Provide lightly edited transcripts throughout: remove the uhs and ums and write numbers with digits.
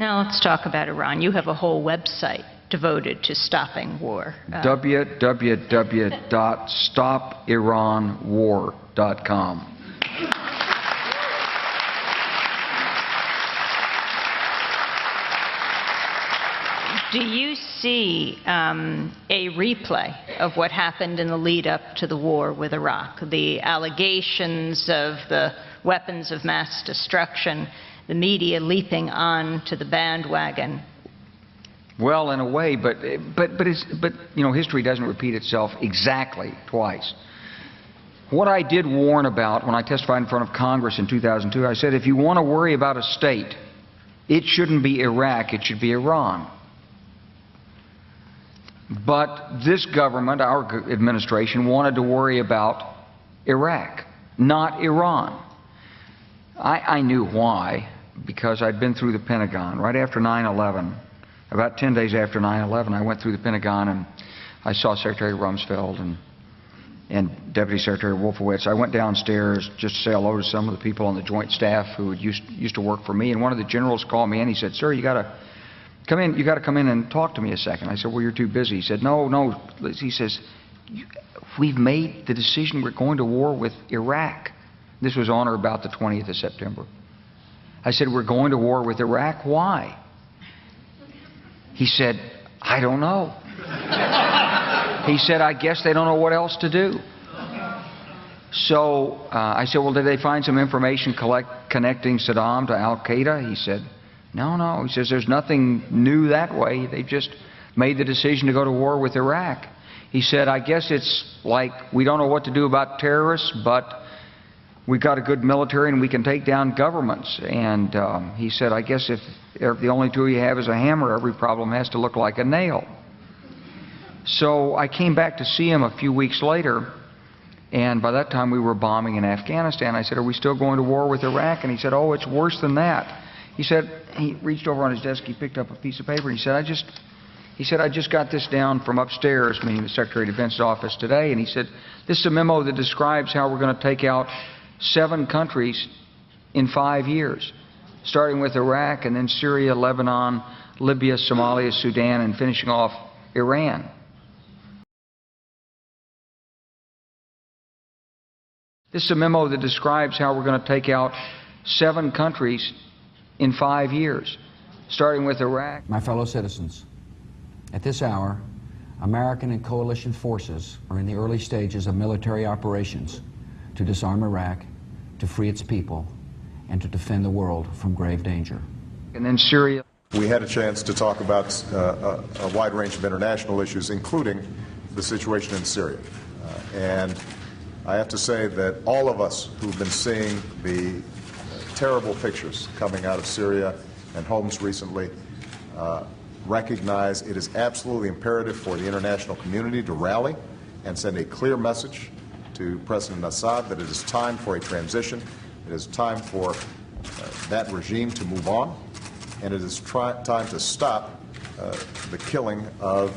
Now let's talk about Iran. You have a whole website devoted to stopping war. www.stopiranwar.com. Do you see a replay of what happened in the lead up to the war with Iraq? The allegations of the weapons of mass destruction, the media leaping on to the bandwagon? Well, in a way, but you know, history doesn't repeat itself exactly twice. What I did warn about when I testified in front of Congress in 2002, I said, if you want to worry about a state, it shouldn't be Iraq, it should be Iran. But this government, our administration, wanted to worry about Iraq, not Iran. I knew why, because I'd been through the Pentagon right after 9/11. About 10 days after 9/11, I went through the Pentagon and I saw Secretary Rumsfeld and Deputy Secretary Wolfowitz. I went downstairs just to say hello to some of the people on the Joint Staff who used to work for me, and one of the generals called me and he said, "Sir, you got to come in. You got to come in and talk to me a second." I said, "Well, you're too busy." He said, "No." He says, "We've made the decision. We're going to war with Iraq." This was on or about the 20th of September. I said, "We're going to war with Iraq. Why?" He said, "I don't know." He said, "I guess they don't know what else to do." So I said, "Well, did they find some information connecting Saddam to Al-Qaeda?" He said, No. He says, "There's nothing new that way. They just made the decision to go to war with Iraq." He said, "I guess it's like we don't know what to do about terrorists, but we've got a good military and we can take down governments." And he said, "I guess if the only tool you have is a hammer, every problem has to look like a nail." So I came back to see him a few weeks later, and by that time we were bombing in Afghanistan. I said, "Are we still going to war with Iraq?" And he said, "Oh, it's worse than that." He said, he reached over on his desk, he picked up a piece of paper, and he said, I just got this down from upstairs, meaning the Secretary of Defense's office today, and he said, "This is a memo that describes how we're going to take out 7 countries in 5 years, starting with Iraq and then Syria, Lebanon, Libya, Somalia, Sudan, and finishing off Iran." This is a memo that describes how we're going to take out 7 countries in 5 years, starting with Iraq. My fellow citizens, at this hour, American and coalition forces are in the early stages of military operations to disarm Iraq, to free its people, and to defend the world from grave danger. And then Syria. We had a chance to talk about a wide range of international issues, including the situation in Syria. And I have to say that all of us who've been seeing the terrible pictures coming out of Syria and Homs recently recognize it is absolutely imperative for the international community to rally and send a clear message to President Assad that it is time for a transition, it is time for that regime to move on, and it is time to stop the killing of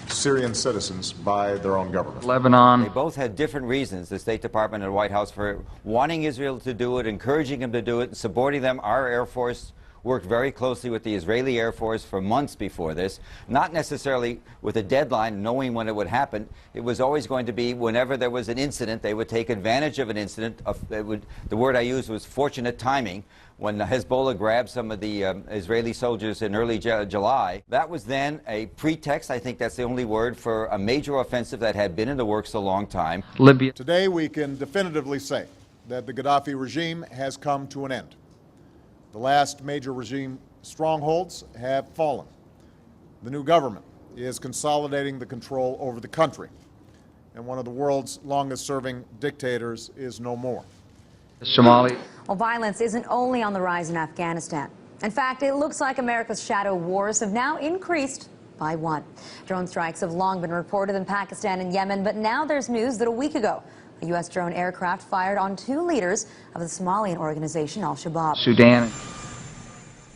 Syrian citizens by their own government. Lebanon. They both had different reasons, the State Department and the White House, for wanting Israel to do it, encouraging them to do it, supporting them. Our Air Force worked very closely with the Israeli Air Force for months before this, not necessarily with a deadline, knowing when it would happen. It was always going to be whenever there was an incident, they would take advantage of an incident. The word I used was fortunate timing. When Hezbollah grabbed some of the Israeli soldiers in early July, that was then a pretext, I think that's the only word, for a major offensive that had been in the works a long time. Libya. Today we can definitively say that the Gaddafi regime has come to an end. The last major regime strongholds have fallen. The new government is consolidating the control over the country, and one of the world's longest-serving dictators is no more. Somalia. Well, violence isn't only on the rise in Afghanistan. In fact, it looks like America's shadow wars have now increased by 1. Drone strikes have long been reported in Pakistan and Yemen, but now there's news that a week ago, a U.S. drone aircraft fired on 2 leaders of the Somalian organization Al-Shabaab. Sudan.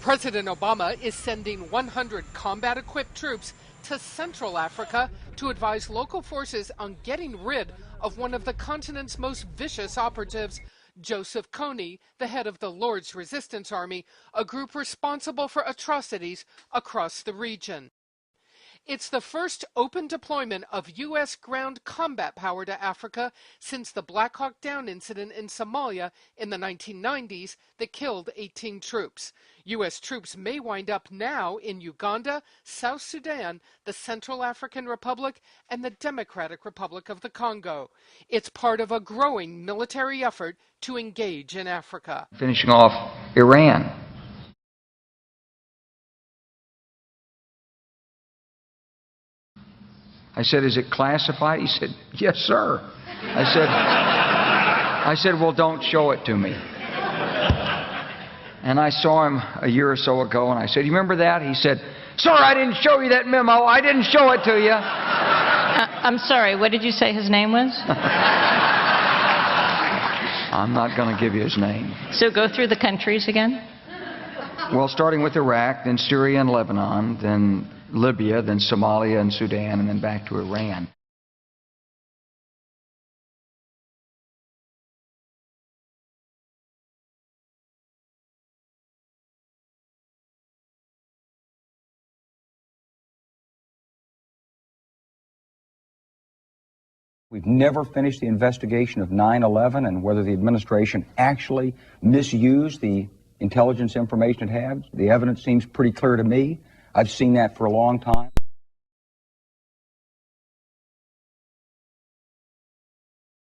President Obama is sending 100 combat-equipped troops to Central Africa to advise local forces on getting rid of one of the continent's most vicious operatives. Joseph Kony, the head of the Lord's Resistance Army, a group responsible for atrocities across the region. It's the first open deployment of U.S. ground combat power to Africa since the Black Hawk Down incident in Somalia in the 1990s that killed 18 troops. U.S. troops may wind up now in Uganda, South Sudan, the Central African Republic, and the Democratic Republic of the Congo. It's part of a growing military effort to engage in Africa. Finishing off Iran. I said, is it classified? He said, yes, sir. I said, well, don't show it to me. And I saw him a year or so ago, and I said, you remember that? He said, sir, I didn't show you that memo. I didn't show it to you. I'm sorry, what did you say his name was? I'm not going to give you his name. So go through the countries again. Well, starting with Iraq, then Syria and Lebanon, then Libya, then Somalia and Sudan, and then back to Iran. We've never finished the investigation of 9/11 and whether the administration actually misused the intelligence information it had. The evidence seems pretty clear to me. I've seen that for a long time.